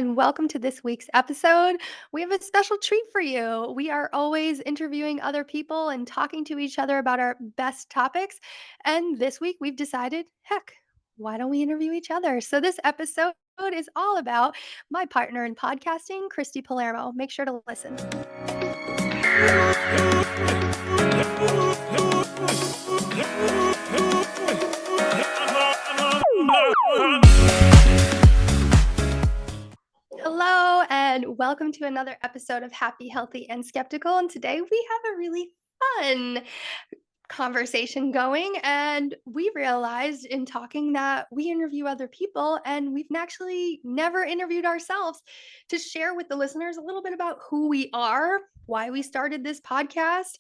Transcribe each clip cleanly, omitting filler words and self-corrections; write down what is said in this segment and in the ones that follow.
and welcome to this week's episode. We have a special treat for you. We are always interviewing other people and talking to each other about our best topics. And this week we've decided, heck, why don't we interview each other? So this episode is all about my partner in podcasting, Christie Palermo. Make sure to listen. Hello, and welcome to another episode of Happy, Healthy, and Skeptical. And today we have a really fun conversation going. And we realized in talking that we interview other people and we've actually never interviewed ourselves to share with the listeners a little bit about who we are, why we started this podcast,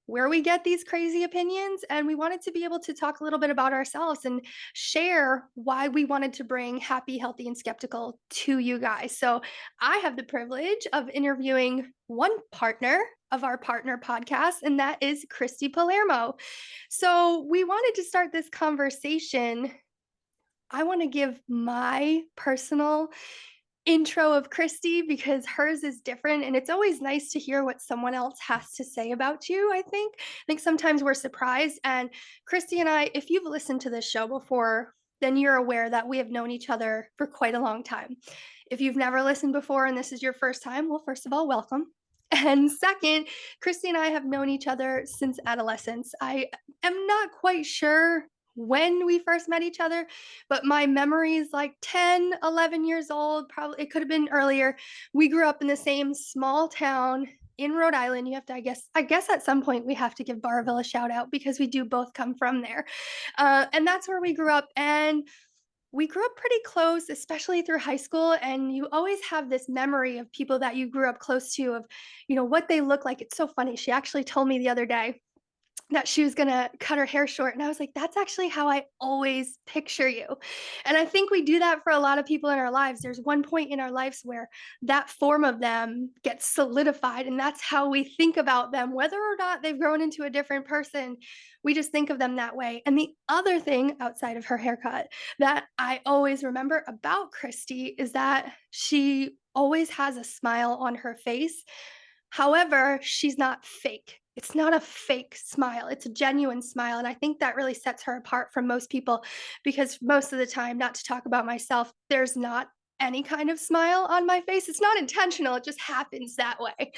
where we get these crazy opinions. And we wanted to be able to talk a little bit about ourselves and share why we wanted to bring Happy, Healthy, and Skeptical to you guys. So I have the privilege of interviewing one partner of our partner podcast, and that is Christie Palermo. So we wanted to start this conversation. I want to give my personal intro of Christie because hers is different, and it's always nice to hear what someone else has to say about you. I think sometimes we're surprised. And Christie and I, if you've listened to this show before, then you're aware that we have known each other for quite a long time. If you've never listened before and this is your first time, well, first of all, welcome. And second, Christie and I have known each other since adolescence. I am not quite sure when we first met each other, but my memory is like 10, 11 years old. Probably it could have been earlier. We grew up in the same small town in Rhode Island. You have to, I guess at some point we have to give Barville a shout out because we do both come from there. And that's where we grew up. And we grew up pretty close, especially through high school. And you always have this memory of people that you grew up close to, of, what they look like. It's so funny. She actually told me the other day that she was gonna cut her hair short, and I was like, "That's actually how I always picture you." And I think we do that for a lot of people in our lives. There's one point in our lives where that form of them gets solidified, and that's how we think about them, whether or not they've grown into a different person. We just think of them that way. And the other thing outside of her haircut that I always remember about Christie is that she always has a smile on her face. However, she's not fake. It's not a fake smile. It's a genuine smile. And I think that really sets her apart from most people because most of the time, not to talk about myself, there's not any kind of smile on my face. It's not intentional, it just happens that way.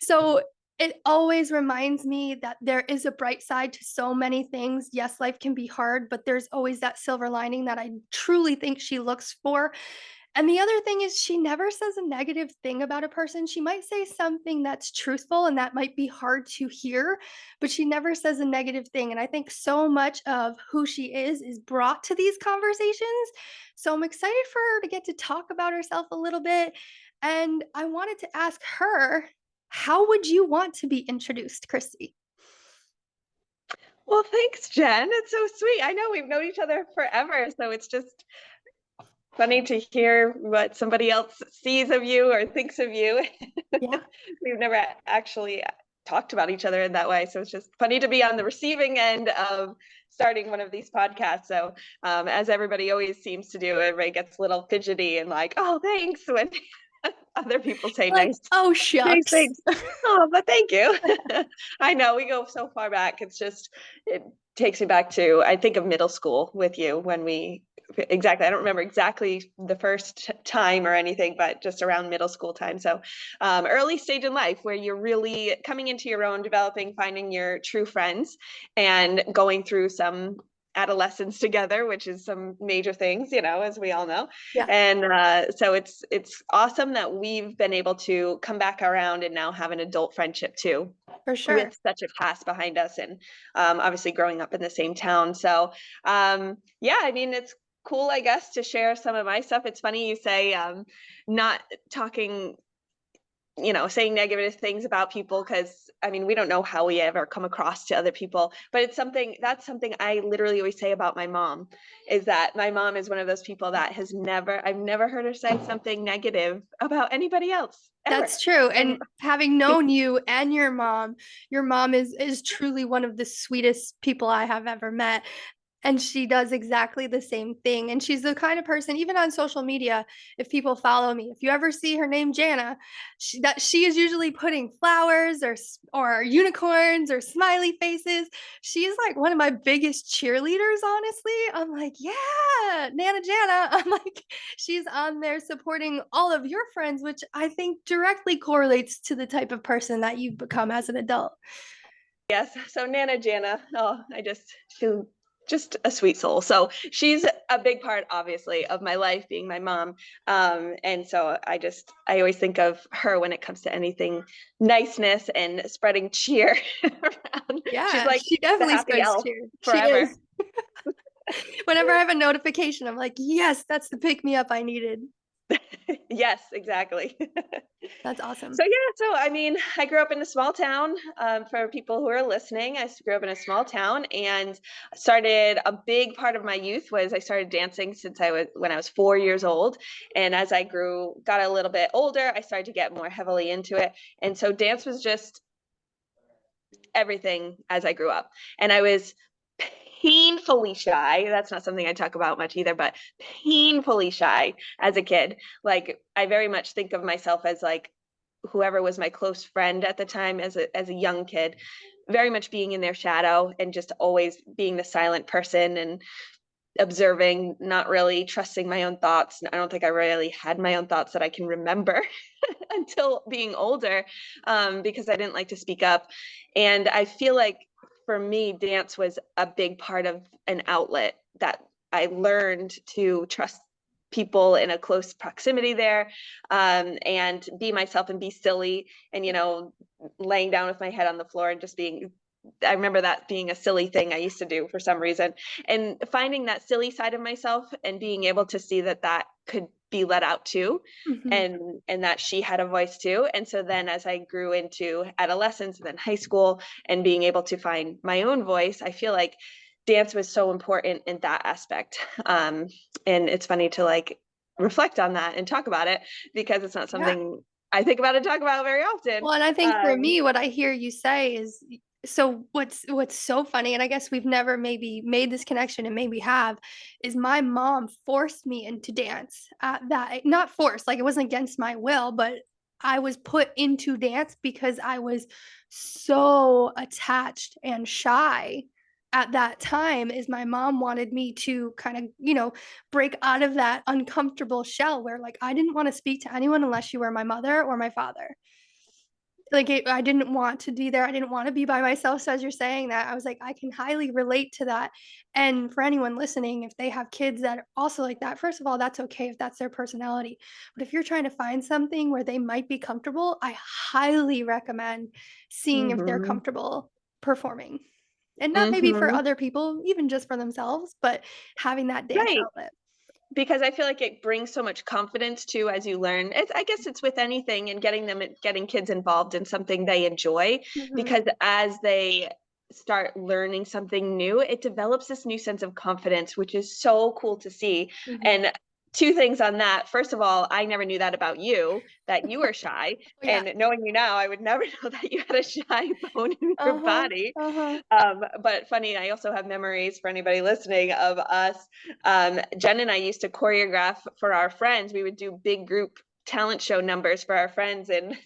So it always reminds me that there is a bright side to so many things. Yes, life can be hard, but there's always that silver lining that I truly think she looks for. And the other thing is she never says a negative thing about a person. She might say something that's truthful and that might be hard to hear, but she never says a negative thing. And I think so much of who she is brought to these conversations. So I'm excited for her to get to talk about herself a little bit. And I wanted to ask her, how would you want to be introduced, Christy? Well, thanks, Jen. It's so sweet. I know we've known each other forever, so it's just funny to hear what somebody else sees of you or thinks of you. Yeah. We've never actually talked about each other in that way, so it's just funny to be on the receiving end of starting one of these podcasts. So as everybody always seems to do, everybody gets a little fidgety and like, oh, thanks, when other people say Like, nice oh, shucks. things. Oh, but thank you. I know we go so far back. It takes me back to, I think of middle school with you when I don't remember exactly the first time or anything, but just around middle school time. So early stage in life where you're really coming into your own, developing, finding your true friends and going through some adolescence together, which is some major things, as we all know. Yeah, And so it's awesome that we've been able to come back around and now have an adult friendship too, for sure. with such a past behind us, and obviously growing up in the same town. So yeah, I mean, it's cool, I guess, to share some of my stuff. It's funny you say not talking, saying negative things about people, because I mean, we don't know how we ever come across to other people, but that's something I literally always say about my mom, is that my mom is one of those people that I've never heard her say something negative about anybody else ever. That's true. And And having known you and your mom is truly one of the sweetest people I have ever met. And she does exactly the same thing, and she's the kind of person, even on social media, if people follow me, if you ever see her name Jana, she is usually putting flowers or unicorns or smiley faces. She's, like, one of my biggest cheerleaders, honestly. I'm like, "Yeah, Nana Jana." I'm like, she's on there supporting all of your friends, which I think directly correlates to the type of person that you've become as an adult. Yes, so Nana Jana, oh, she's just a sweet soul. So she's a big part, obviously, of my life, being my mom. And so I always think of her when it comes to anything niceness and spreading cheer around. She's Yeah, like she the definitely happy spreads elf cheer. She forever. is. Whenever I have a notification, I'm like, "Yes, that's the pick me up I needed." Yes, exactly. That's awesome. So yeah, so I mean, I grew up in a small town. For people who are listening, grew up in a small town and started a big part of my youth was I started dancing since I was when I was 4 years old. And as I got a little bit older, I started to get more heavily into it. And so dance was just everything as I grew up. And I was painfully shy. That's not something I talk about much either, but painfully shy as a kid. Like I very much think of myself as like whoever was my close friend at the time as a young kid, very much being in their shadow and just always being the silent person and observing, not really trusting my own thoughts. I don't think I really had my own thoughts that I can remember until being older, because I didn't like to speak up. And I feel like for me, dance was a big part of an outlet that I learned to trust people in a close proximity there, and be myself and be silly and, laying down with my head on the floor and just being. I remember that being a silly thing I used to do for some reason, and finding that silly side of myself and being able to see that that could be let out too, Mhm. and that she had a voice too. And so then as I grew into adolescence and then high school and being able to find my own voice, I feel like dance was so important in that aspect. And it's funny to like reflect on that and talk about it because it's not Yeah. something I think about and talk about very often. Well, and I think for um, me, what I hear you say is so what's so funny, and I guess we've never maybe made this connection and maybe have, is my mom forced me into dance at that not forced, like it wasn't against my will, but I was put into dance because I was so attached and shy at that time is my mom wanted me to kind of, break out of that uncomfortable shell where like I didn't want to speak to anyone unless you were my mother or my father. Like, I didn't want to be there, I didn't wanna be by myself, so as you're saying that, I was like, I can highly relate to that, and for anyone listening, if they have kids that are also like that, first of all, that's okay if that's their personality, but if you're trying to find something where they might be comfortable, I highly recommend seeing if they're mhm, comfortable performing, and not maybe for mhm. other people, even just for themselves, but having that dance Right. outlet. Because I feel like it brings so much confidence too as you learn. I guess it's with anything and getting kids involved in something they enjoy, Mhm, because as they start learning something new, it develops this new sense of confidence, which is so cool to see. mhm. And two things on that. First of all, I never knew that about you, that you were shy. Oh, yeah. And knowing you now, I would never know that you had a shy bone in your Uh-huh, body. uh-huh. But funny, I also have memories for anybody listening of us. Jen and I used to choreograph for our friends. We would do big group talent show numbers for our friends in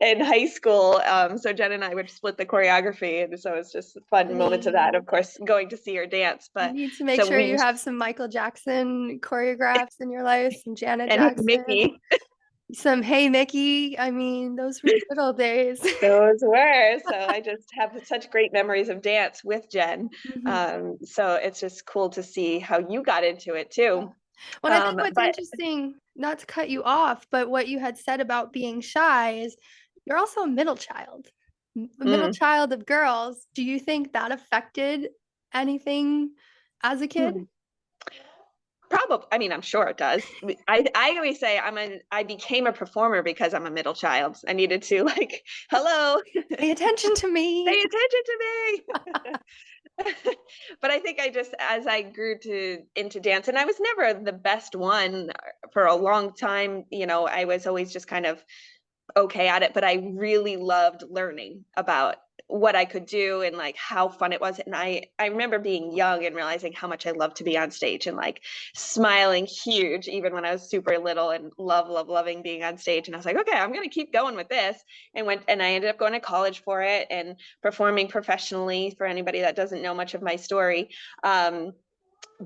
in high school. So Jen and I would split the choreography, and so it's just fun moments of that. Funny. Of course, going to see her dance, You but need to make so sure we you used have some Michael Jackson choreographs in your life, some Janet and Hey Jackson, Mickey. some Hey Mickey. I mean, those were the good old days. Those were. So I just have such great memories of dance with Jen. Mhm. So it's just cool to see how you got into it Yeah. too. Well, I think what's But interesting, not to cut you off, but what you had said about being shy is you're also a middle child, a middle mm, child of girls. Do you think that affected anything as a kid? hmm. Probably, I mean, I'm sure it does. I always say I became a performer because I'm a middle child. I needed to like, hello, Pay attention to pay me. attention to me. But I think I just as I grew to into dance, and I was never the best one for a long time. I was always just kind of okay at it, but I really loved learning about what I could do and like how fun it was. And I remember being young and realizing how much I loved to be on stage and like smiling huge even when I was super little, and loving being on stage. And I was like, okay, I'm gonna keep going with this. And I ended up going to college for it and performing professionally, for anybody that doesn't know much of my story.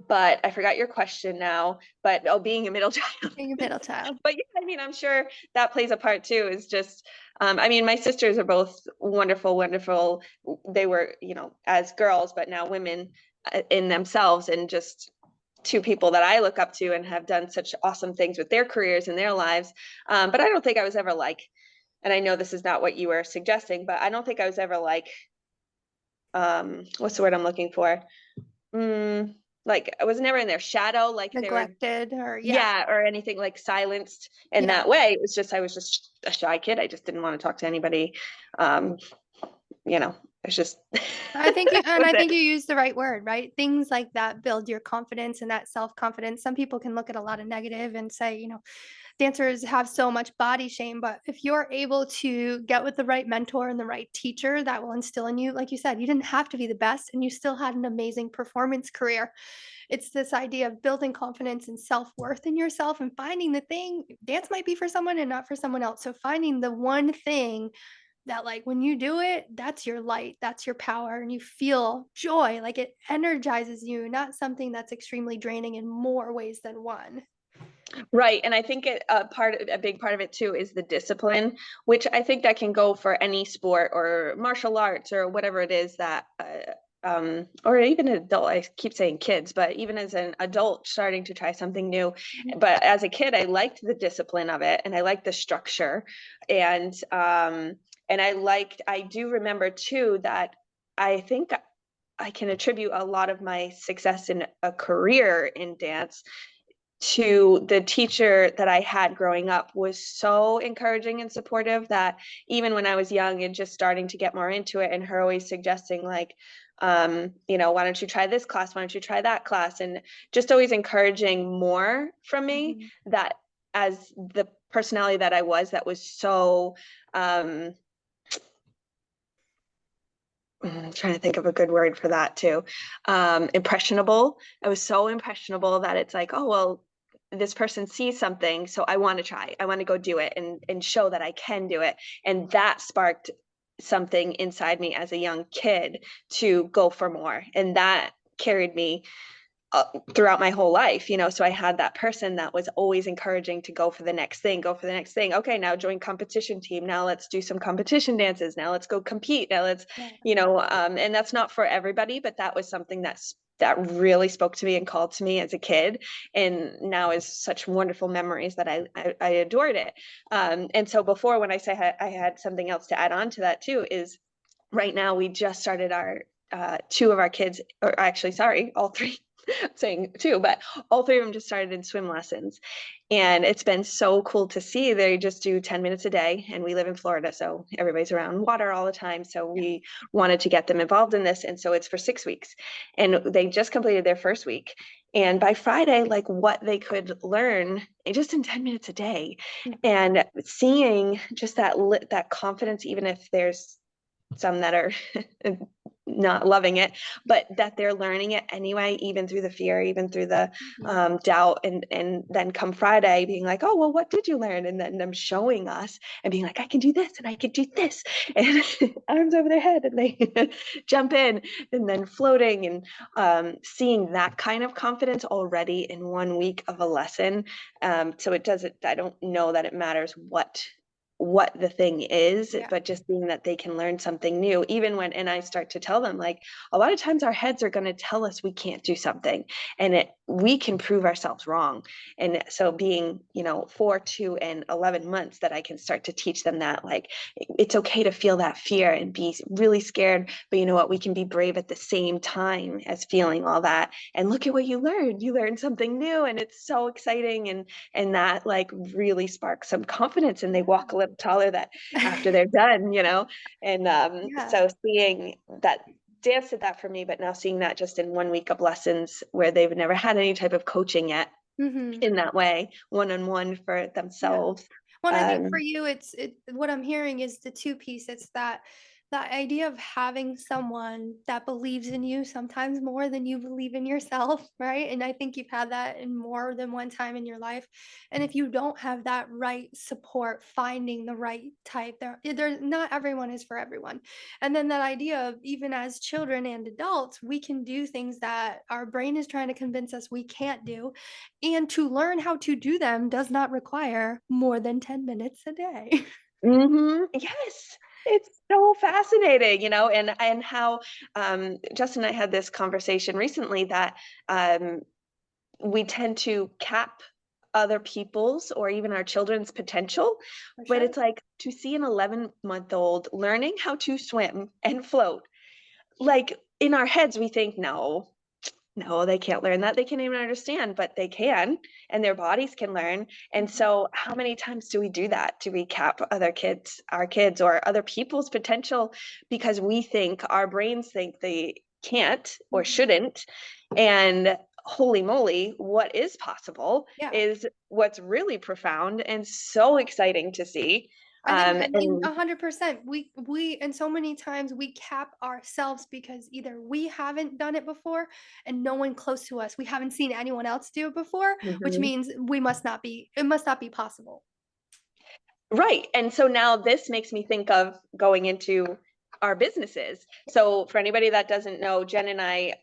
But I forgot your question now. But oh, being a middle child. Being a middle child. But yeah, I mean, I'm sure that plays a part too. Is just, I mean, my sisters are both wonderful, wonderful. They were, as girls, but now women in themselves, and just two people that I look up to and have done such awesome things with their careers and their lives. But I don't think I was ever like, and I know this is not what you were suggesting, but I don't think I was ever like, what's the word I'm looking for? Mm, like I was never in their shadow, like they were, Neglected or yeah. yeah, or anything like silenced in Yeah. that way. It was just, I was just a shy kid. I just didn't want to talk to anybody. Um, it's just, that was I think it. you used the right word, right? Things like that build your confidence and that self-confidence. Some people can look at a lot of negative and say, dancers have so much body shame, but if you're able to get with the right mentor and the right teacher that will instill in you, like you said, you didn't have to be the best and you still had an amazing performance career. It's this idea of building confidence and self-worth in yourself and finding the thing. Dance might be for someone and not for someone else. So finding the one thing that, like, when you do it, that's your light, that's your power, and you feel joy, like, it energizes you, not something that's extremely draining in more ways than one. Right. And I think a big part of it too is the discipline, which I think that can go for any sport or martial arts or whatever it is that, or even an adult. I keep saying kids, but even as an adult starting to try something new. Mhm, But as a kid, I liked the discipline of it and I liked the structure. And I do remember too that I think I can attribute a lot of my success in a career in dance to the teacher that I had growing up. Was so encouraging and supportive that even when I was young and just starting to get more into it, and her always suggesting like, why don't you try this class? Why don't you try that class? And just always encouraging more from me, mhm. that as the personality that I was, that was so, um, I'm trying to think of a good word for that too. Impressionable. I was so impressionable that it's like, oh, well, this person sees something, so I want to try. I want to go do it and show that I can do it. And that sparked something inside me as a young kid to go for more. And that carried me uh, throughout my whole life, so I had that person that was always encouraging to go for the next thing, go for the next thing. Okay, now join competition team. Now let's do some competition dances. Now let's go compete. Now let's, Yeah. and that's not for everybody, but that was something that really spoke to me and called to me as a kid, and now is such wonderful memories that I adored it. And so before, when I say I had something else to add on to that too, is right now we just started our two of our kids, or actually, sorry, all three. Saying two, but all three of them just started in swim lessons. And it's been so cool to see. They just do 10 minutes a day. And we live in Florida, so everybody's around water all the time. So we wanted to get them involved in this. And so it's for 6 weeks. And they just completed their first week. And by Friday, like what they could learn just in 10 minutes a day. Mhm. And seeing just that confidence, even if there's some that are not loving it, but that they're learning it anyway, even through the fear, even through the Mhm. doubt, and then come Friday being like, oh, well, what did you learn? And then them showing us and being like, I can do this and I can do this, and arms over their head, and they jump in, and then floating, and seeing that kind of confidence already in 1 week of a lesson. So it doesn't, I don't know that it matters what the thing is, Yeah. but just being that they can learn something new. Even when, and I start to tell them, like, a lot of times our heads are going to tell us we can't do something, and we can prove ourselves wrong. And so being, 4, 2, and 11 months, that I can start to teach them that, like, it's okay to feel that fear and be really scared, but you know what, we can be brave at the same time as feeling all that. And look at what you learned something new, and it's so exciting. And that like really sparks some confidence, and they walk a little taller that after they're done, and Yeah. so seeing that, dance did that for me, but now seeing that just in 1 week of lessons where they've never had any type of coaching yet Mhm. in that way, one-on-one for Yeah. themselves. Well, I think for Um, you, what I'm hearing is the two piece. It's that idea of having someone that believes in you sometimes more than you believe in yourself, right? And I think you've had that in more than one time in your life. And if you don't have that right support, finding the right type, there not everyone is for everyone. And then that idea of even as children and adults, we can do things that our brain is trying to convince us we can't do, and to learn how to do them does not require more than 10 minutes a day. yes, it's so fascinating, and how Justin and I had this conversation recently that um, we tend to cap other people's or even our children's potential. For But sure. it's like to see an 11-month-old learning how to swim and float. Like in our heads, we think, no, no, they can't learn that. They can't even understand, but they can, and their bodies can learn. And Mhm. so, how many times do we do that? Do we cap other kids, our kids, or other people's potential because we think our brains think they can't or Mhm. shouldn't? And holy moly, what is possible Yeah. is what's really profound and so exciting to see. I mean, And 100%. We and so many times we cap ourselves because either we haven't done it before and no one close to us, we haven't seen anyone else do it before, which Mhm. means we must not be it must not be possible. Right. And so now this makes me think of going into our businesses. Yeah, So for anybody that doesn't know, Jen and I,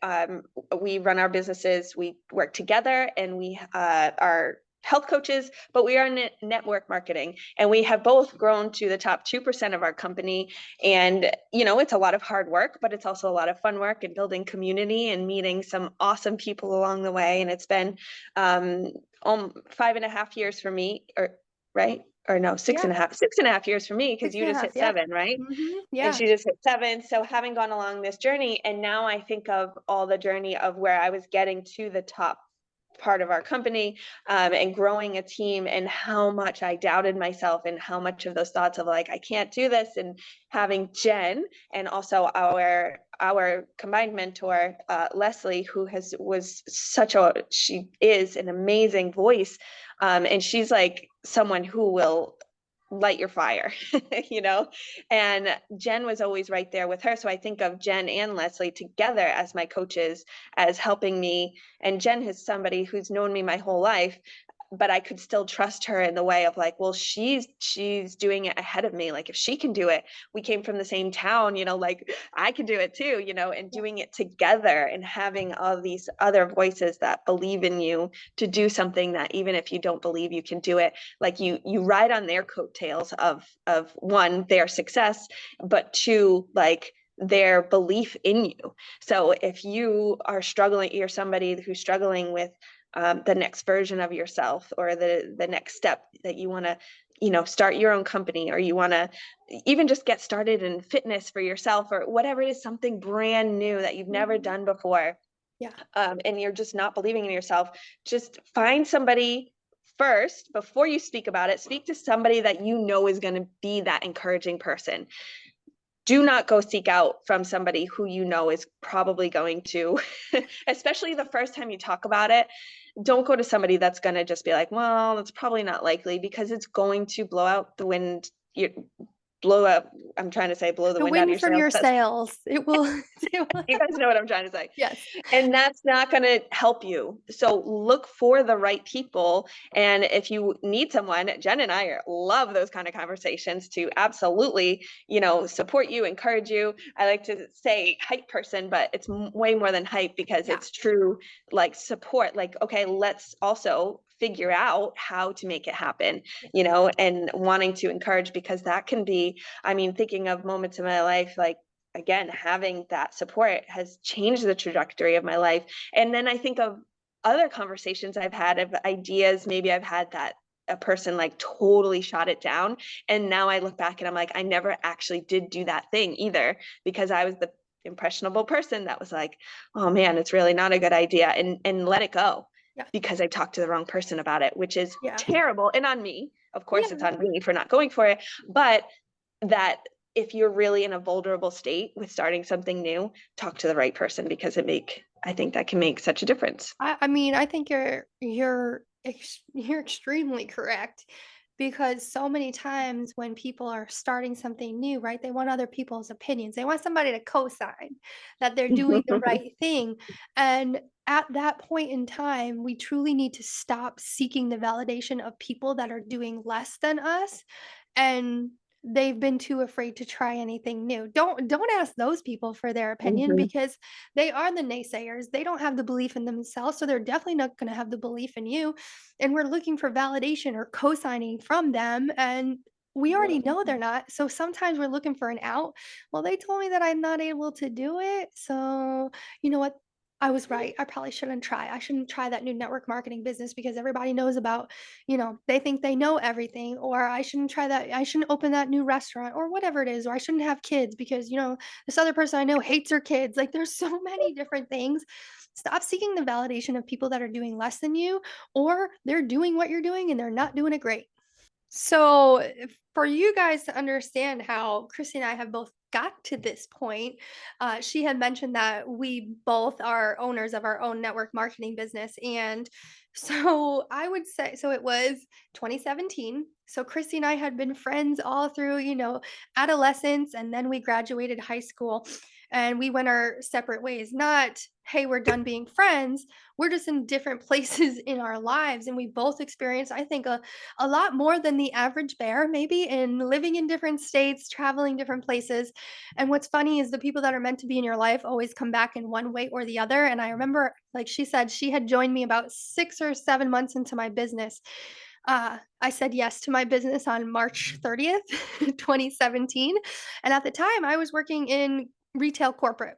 we run our businesses. We work together, and we are health coaches, but we are in network marketing, and we have both grown to the top 2% of our company. And it's a lot of hard work, but it's also a lot of fun work and building community and meeting some awesome people along the way. And it's been 5.5 years for me, or right? Or no, yeah, 6.5 years for me, because six you and a just half, hit yeah. 7, right? And Yeah. she just hit 7. So having gone along this journey, and now I think of all the journey of where I was getting to the top part of our company, and growing a team, and how much I doubted myself, and how much of those thoughts of like, I can't do this, and having Jen and also our combined mentor, Leslie, who she is an amazing voice, and she's like someone who will light your fire, you know? And Jen was always right there with her. So I think of Jen and Leslie together as my coaches, as helping me. And Jen is somebody who's known me my whole life, but I could still trust her in the way of like, well, she's doing it ahead of me. Like if she can do it, we came from the same town, like I could do it too, and Yeah. doing it together, and having all these other voices that believe in you to do something that even if you don't believe you can do it, like you ride on their coattails of one, their success, but two, like their belief in you. So if you are struggling, you're somebody who's struggling with the next version of yourself, or the next step that you want to start your own company, or you want to even just get started in fitness for yourself, or whatever it is, something brand new that you've never Mhm. done before, Yeah. and you're just not believing in yourself, just find somebody first before you speak about it. Speak to somebody that you know is going to be that encouraging person. Do not go seek out from somebody who you know is probably going to, especially the first time you talk about it. Don't go to somebody that's going to just be like, well, that's probably not likely, because it's going to blow out the wind. Blow up. I'm trying to say blow the The wind out of your wind from sails. your sails. It will it will You guys know what I'm trying to say. Yes. And that's not going to help you. So look for the right people. And if you need someone, Jen and love those kind of conversations to absolutely, support you, encourage you. I like to say hype person, but it's way more than hype, because Yeah. it's true, like support. Like, okay, let's also figure out how to make it happen, Yeah. and wanting to encourage, because that can be, I mean, thinking of moments in my life, like, again, having that support has changed the trajectory of my life. And then I think of other conversations I've had, of ideas maybe I've had, that a person like totally shot it down, and now I look back and I'm like, I never actually did do that thing either, because I was the impressionable person that was like, oh man, it's really not a good idea, and let it go, Yeah. because I talked to the wrong person about it, which is Yeah. terrible, and on me, of course it's Yeah. on me for not going for it. But that if you're really in a vulnerable state with starting something new, talk to the right person, because I think that can make such a difference. I mean, I think you're extremely correct. because so many times when people are starting something new, right, they want other people's opinions. They want somebody to co-sign that they're doing the right thing. And at that point in time, we truly need to stop seeking the validation of people that are doing less than us, and they've been too afraid to try anything new. Don't ask those people for their opinion Mhm. because they are the naysayers. They don't have the belief in themselves, so they're definitely not going to have the belief in you. And we're looking for validation or co-signing from them, and we already know they're not. So sometimes we're looking for an out. Well, they told me that I'm not able to do it. So, you know what? I was right. I probably shouldn't try. I shouldn't try that new network marketing business because everybody knows about, they think they know everything, or I shouldn't try that. I shouldn't open that new restaurant or whatever it is, or I shouldn't have kids because, this other person I know hates her kids. Like there's so many different things. Stop seeking the validation of people that are doing less than you, or they're doing what you're doing and they're not doing it great. So, for you guys to understand how Christy and I have both got to this point, she had mentioned that we both are owners of our own network marketing business. And so I would say, so it was 2017. So Christy and I had been friends all through, adolescence. And then we graduated high school and we went our separate ways. Not, hey, we're done being friends. We're just in different places in our lives. And we both experienced, I think, a lot more than the average bear, maybe, in living in different states, traveling different places. And what's funny is the people that are meant to be in your life always come back in one way or the other. And I remember, like she said, she had joined me about 6 or 7 months into my business. I said yes to my business on March 30th, 2017. And at the time, I was working in retail corporate.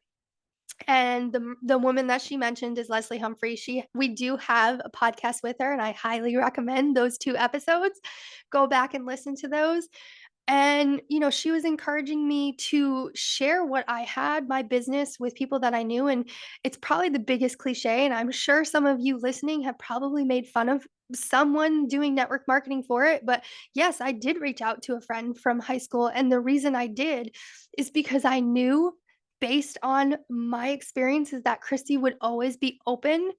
And the woman that she mentioned is Leslie Humphrey. We do have a podcast with her, and I highly recommend those 2 episodes. Go back and listen to those. And, she was encouraging me to share what I had, my business, with people that I knew. And it's probably the biggest cliche. And I'm sure some of you listening have probably made fun of someone doing network marketing for it. But yes, I did reach out to a friend from high school. And the reason I did is because I knew, based on my experiences, that Christy would always be open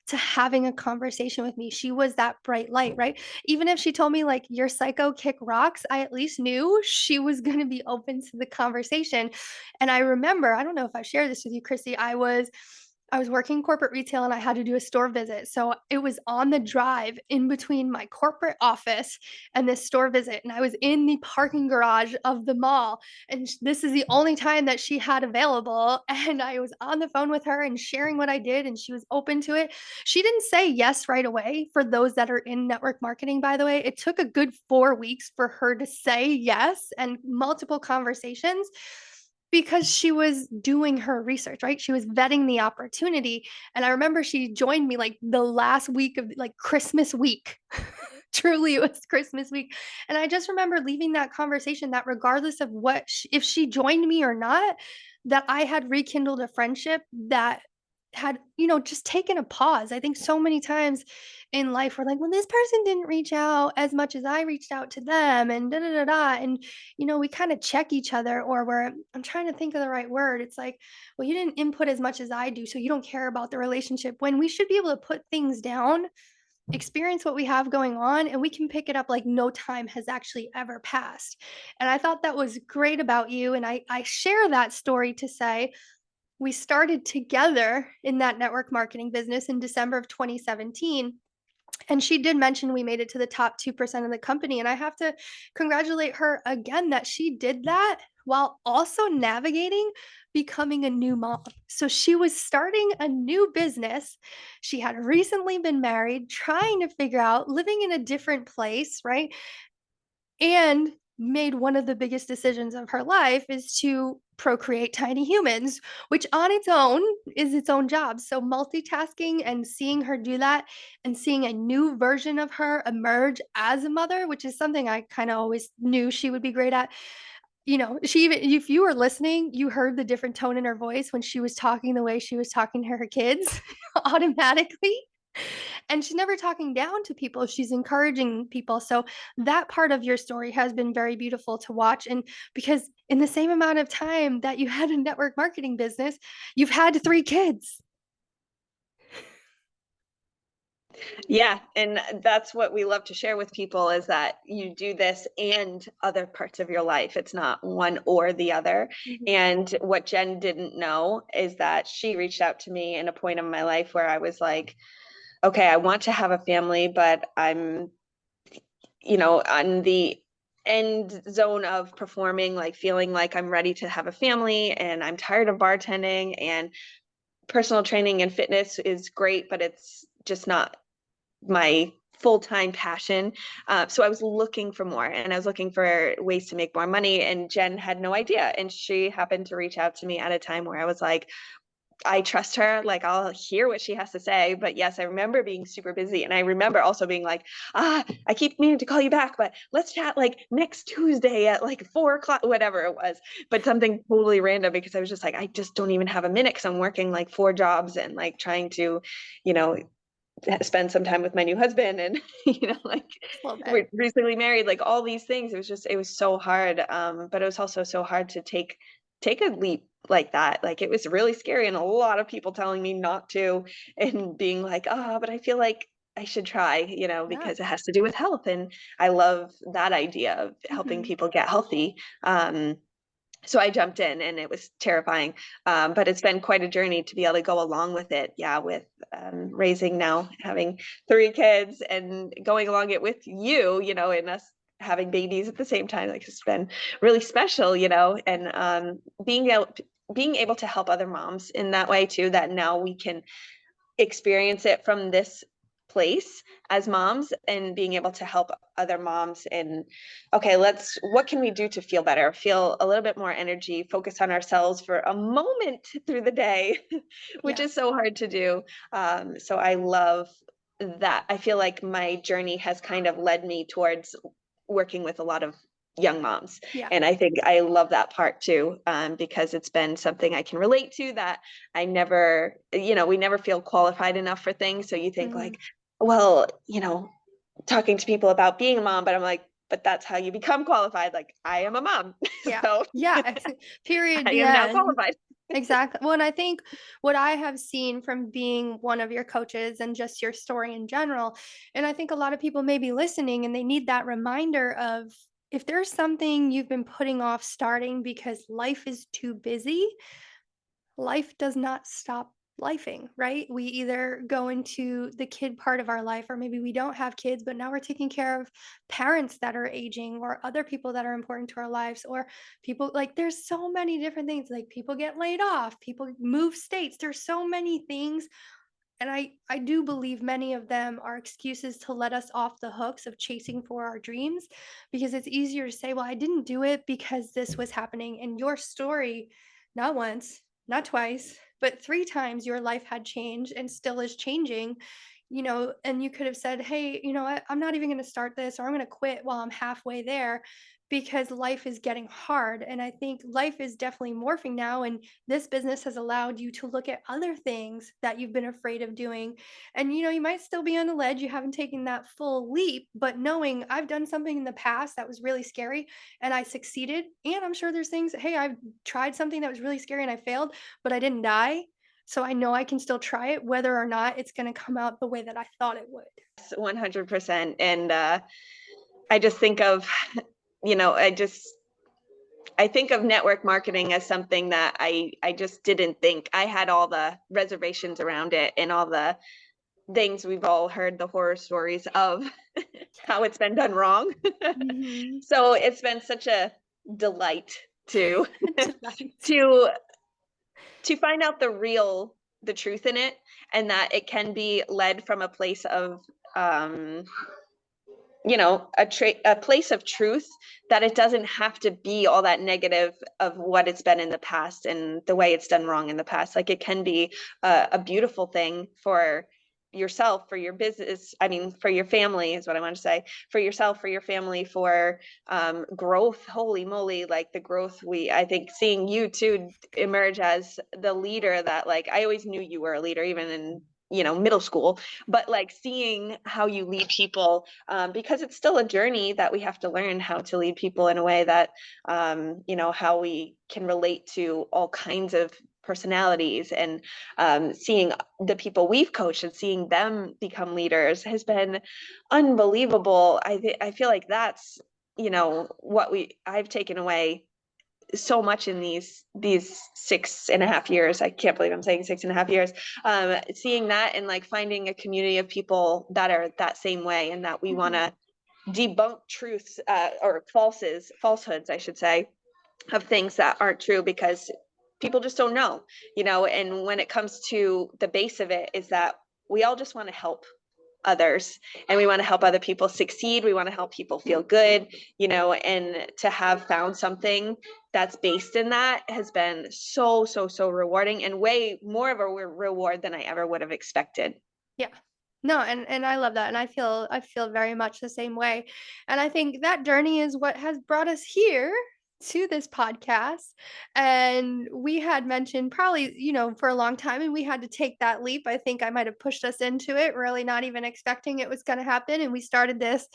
to having a conversation with me. She was that bright light, right? Even if she told me like your psycho kick rocks, I at least knew she was going to be open to the conversation. And I remember, I don't know if I shared this with you, Chrissy, I was working corporate retail and I had to do a store visit. So it was on the drive in between my corporate office and this store visit. And I was in the parking garage of the mall. And this is the only time that she had available. And I was on the phone with her and sharing what I did. And she was open to it. She didn't say yes right away. For those that are in network marketing, by the way, it took a good 4 weeks for her to say yes and multiple conversations because she was doing her research, right? She was vetting the opportunity. And I remember she joined me like the last week of like Christmas week. Truly, it was Christmas week. And I just remember leaving that conversation that regardless of if she joined me or not, that I had rekindled a friendship that had, just taken a pause. I think so many times in life we're like, well, this person didn't reach out as much as I reached out to them, and da da da da. And, we kind of check each other, or I'm trying to think of the right word. It's like, well, you didn't input as much as I do, so you don't care about the relationship, when we should be able to put things down, experience what we have going on, and we can pick it up like no time has actually ever passed. And I thought that was great about you. And I share that story to say we started together in that network marketing business in December of 2017. And she did mention we made it to the top 2% of the company. And I have to congratulate her again that she did that while also navigating becoming a new mom. So she was starting a new business. She had recently been married, trying to figure out living in a different place, right? And made one of the biggest decisions of her life is to procreate tiny humans, which on its own is its own job. So multitasking and seeing her do that and seeing a new version of her emerge as a mother, which is something I kind of always knew she would be great at. She even, if you were listening, you heard the different tone in her voice when she was talking the way she was talking to her kids automatically. And she's never talking down to people, she's encouraging people. So that part of your story has been very beautiful to watch. And because in the same amount of time that you had a network marketing business, you've had 3 kids. Yeah, and that's what we love to share with people is that you do this and other parts of your life. It's not one or the other. Mhm. And what Jen didn't know is that she reached out to me in a point in my life where I was like, okay, I want to have a family, but I'm, on the end zone of performing, like feeling like I'm ready to have a family and I'm tired of bartending, and personal training and fitness is great, but it's just not my full-time passion. So I was looking for more, and I was looking for ways to make more money, and Jen had no idea. And she happened to reach out to me at a time where I was like, I trust her, like I'll hear what she has to say. But yes, I remember being super busy. And I remember also being like, I keep meaning to call you back, but let's chat like next Tuesday at like 4 o'clock, whatever it was. But something totally random because I was just like, I just don't even have a minute because I'm working like 4 jobs and like trying to, you know, spend some time with my new husband and like Just a little bit. we're recently married, like all these things. It was so hard, but it was also so hard to take a leap like that. Like it was really scary, and a lot of people telling me not to, and being like, but I feel like I should try, Yeah. because it has to do with health, and I love that idea of helping Mhm. people get healthy. So I jumped in, and it was terrifying. But it's been quite a journey to be able to go along with it. Yeah, with raising now, having 3 kids, and going along it with and us having babies at the same time. Like it's been really special, and being able to help other moms in that way too. That now we can experience it from this place as moms, and being able to help other moms and okay, what can we do to feel better, feel a little bit more energy, focus on ourselves for a moment through the day, which Yeah. is so hard to do. So I love that. I feel like my journey has kind of led me towards working with a lot of young moms, Yeah. and I think I love that part too, because it's been something I can relate to, that I never, we never feel qualified enough for things. So you think Mhm. like, well, talking to people about being a mom, but I'm like, but that's how you become qualified. Like I am a mom. Yeah. So Yeah. Period. I The am now end. qualified. Exactly. Well, and I think what I have seen from being one of your coaches and just your story in general, and I think a lot of people may be listening and they need that reminder of if there's something you've been putting off starting because life is too busy, life does not stop lifing, right? We either go into the kid part of our life, or maybe we don't have kids, but now we're taking care of parents that are aging, or other people that are important to our lives, or people like there's so many different things. Like people get laid off, people move states. There's so many things. And I do believe many of them are excuses to let us off the hooks of chasing for our dreams, because it's easier to say, well, I didn't do it because this was happening. And your story, not once, not twice, but 3 times your life had changed and still is changing. And you could have said, hey, you know what, I'm not even going to start this, or I'm going to quit while I'm halfway there, because life is getting hard. And I think life is definitely morphing now. And this business has allowed you to look at other things that you've been afraid of doing. And you might still be on the ledge. You haven't taken that full leap, but knowing I've done something in the past that was really scary and I succeeded. And I'm sure there's things, hey, I've tried something that was really scary and I failed, but I didn't die. So I know I can still try it, whether or not it's going to come out the way that I thought it would. 100%. And I just think of, I think of network marketing as something that I just didn't think. I had all the reservations around it and all the things we've all heard the horror stories of how it's been done wrong. Hmm. So it's been such a delight to Delight. to to find out the truth in it, and that it can be led from a place of um a place of truth, that it doesn't have to be all that negative of what it's been in the past and the way it's done wrong in the past. Like it can be a beautiful thing for yourself, for your business, I mean for your family is what I want to say, for yourself, for your family, for growth. Holy moly, like the growth, I think seeing you too emerge as the leader, that like I always knew you were a leader even in middle school, but like seeing how you lead people, because it's still a journey that we have to learn how to lead people in a way that how we can relate to all kinds of personalities, and seeing the people we've coached and seeing them become leaders has been unbelievable. I feel like that's, what I've taken away so much in these 6.5 years. I can't believe I'm saying 6.5 years. Seeing that and like finding a community of people that are that same way, and that we want Mhm. to debunk truths, or falsehoods, I should say, of things that aren't true, because people just don't know, and when it comes to the base of it, is that we all just want to help others, and we want to help other people succeed. We want to help people feel good, and to have found something that's based in that has been so, so, so rewarding, and way more of a reward than I ever would have expected. Yeah. No, and I love that, and I feel very much the same way, and I think that journey is what has brought us here to this podcast, and we had mentioned probably, for a long time, and we had to take that leap. I think I might have pushed us into it, really not even expecting it was gonna happen, and we started this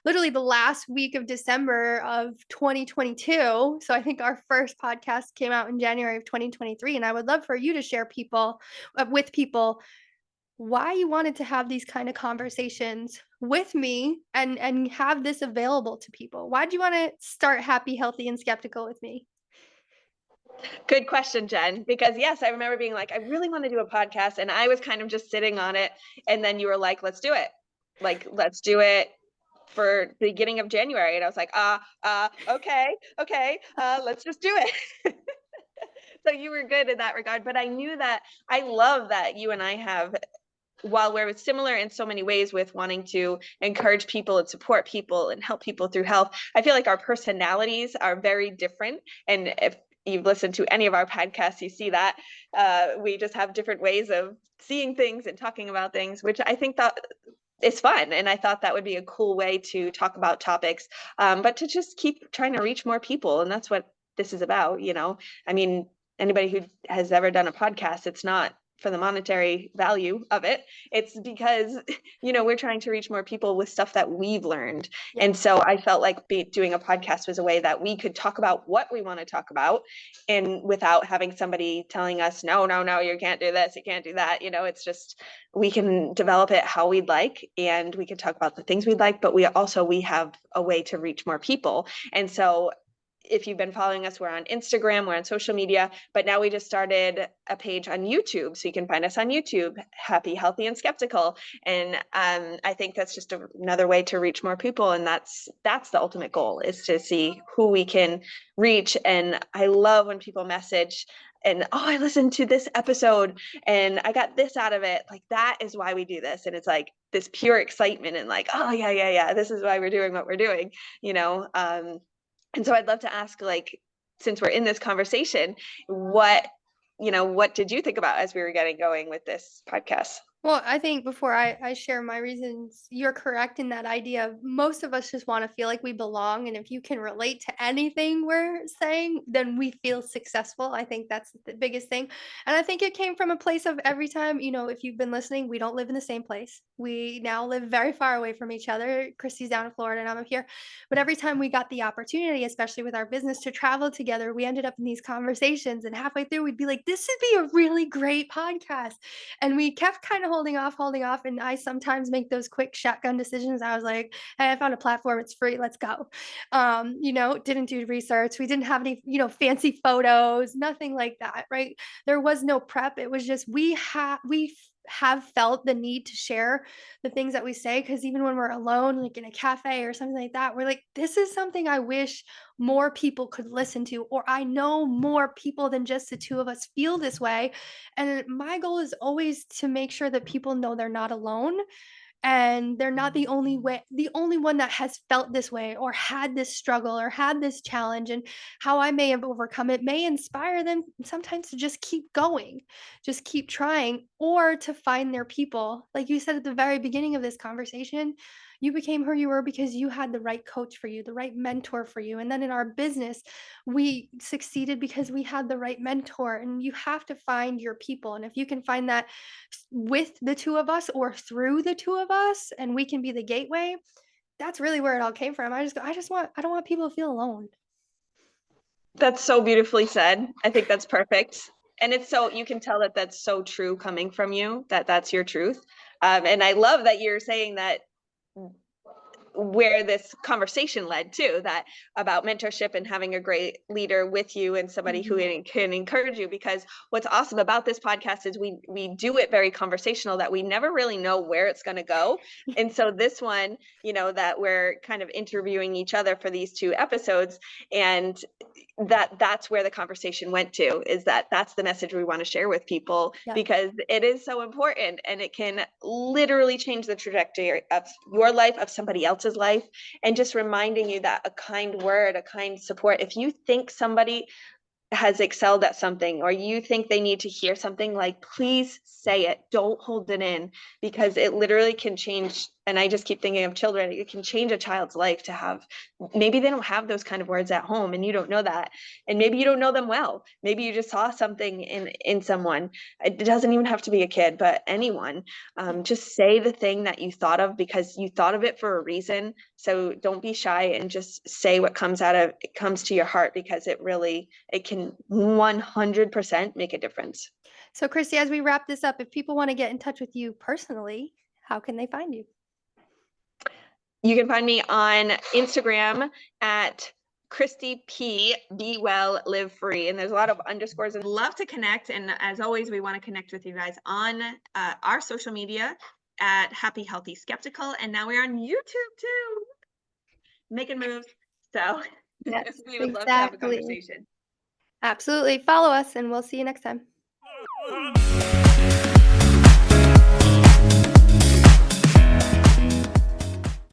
literally the last week of December of 2022, so I think our first podcast came out in January of 2023, and I would love for you to share with people why you wanted to have these kind of conversations with me and have this available to people. Why'd you want to start Happy, Healthy, and Skeptical with me? Good question, Jen, because yes, I remember being like, I really want to do a podcast, and I was kind of just sitting on it, and then you were like, let's do it. Like, let's do it for the beginning of January. And I was like, okay, let's just do it. So you were good in that regard, but I knew that I love that you and I have, while we're similar in so many ways with wanting to encourage people and support people and help people through health, I feel like our personalities are very different. And if you've listened to any of our podcasts, you see that we just have different ways of seeing things and talking about things, which I think that is fun. And I thought that would be a cool way to talk about topics, but to just keep trying to reach more people. And that's what this is about. I mean, anybody who has ever done a podcast, it's not for the monetary value of it. It's because, we're trying to reach more people with stuff that we've learned. Yeah. And so I felt like doing a podcast was a way that we could talk about what we want to talk about, and without having somebody telling us, no, no, no, you can't do this, you can't do that. It's just, we can develop it how we'd like, and we can talk about the things we'd like, but we have a way to reach more people. And so if you've been following us, we're on Instagram, we're on social media, but now we just started a page on YouTube. So you can find us on YouTube, Happy, Healthy, and Skeptical. And I think that's just another way to reach more people. And that's the ultimate goal, is to see who we can reach. And I love when people message and, oh, I listened to this episode and I got this out of it. Like, that is why we do this. And it's like this pure excitement and like, oh yeah, yeah, yeah, this is why we're doing what we're doing, you know? And so I'd love to ask, like, since we're in this conversation, what did you think about as we were getting going with this podcast? Well, I think before I share my reasons, you're correct in that idea of most of us just want to feel like we belong. And if you can relate to anything we're saying, then we feel successful. I think that's the biggest thing. And I think it came from a place of every time, if you've been listening, we don't live in the same place. We now live very far away from each other. Christy's down in Florida and I'm up here. But every time we got the opportunity, especially with our business, to travel together, we ended up in these conversations. And halfway through, we'd be like, this would be a really great podcast. And we kept kind of holding off, and I sometimes make those quick shotgun decisions. I was like, "Hey, I found a platform, it's free, let's go." Didn't do research. We didn't have any, fancy photos, nothing like that, right? There was no prep. It was just have felt the need to share the things that we say because even when we're alone, like in a cafe or something like that, we're like, this is something I wish more people could listen to, or I know more people than just the two of us feel this way. And my goal is always to make sure that people know they're not alone and they're not the only one that has felt this way or had this struggle or had this challenge, and how I may have overcome it may inspire them sometimes to just keep going, just keep trying, or to find their people. Like you said at the very beginning of this conversation, you became who you were because you had the right coach for you, the right mentor for you. And then in our business, we succeeded because we had the right mentor. And you have to find your people. And if you can find that with the two of us or through the two of us, and we can be the gateway, that's really where it all came from. I don't want people to feel alone. That's so beautifully said. I think that's perfect. And it's so you can tell that that's so true coming from you, that that's your truth. And I love that you're saying that where this conversation led to that about mentorship and having a great leader with you and somebody who Mhm. can encourage you, because what's awesome about this podcast is we do it very conversational, that we never really know where it's going to go. And so this one, that we're kind of interviewing each other for these 2 episodes, and that's where the conversation went to, is that that's the message we want to share with people, Yep. because it is so important, and it can literally change the trajectory of your life, of somebody else's life. And just reminding you that a kind word, a kind support, if you think somebody has excelled at something, or you think they need to hear something, like, please say it, don't hold it in, because it literally can change. And I just keep thinking of children, it can change a child's life to have, maybe they don't have those kind of words at home and you don't know that, and maybe you don't know them well, maybe you just saw something in someone. It doesn't even have to be a kid, but anyone. Just say the thing that you thought of, because you thought of it for a reason. So don't be shy, and just say what comes to your heart, because it can 100% make a difference. So, Christy, as we wrap this up, if people want to get in touch with you personally, how can they find you? You can find me on Instagram at Christie P. Be well, live free. And there's a lot of underscores. I'd love to connect. And as always, we want to connect with you guys on our social media at Happy Healthy Skeptical. And now we're on YouTube too, making moves. So Yes, we would love to have a exactly. conversation. Absolutely. Follow us, and we'll see you next time.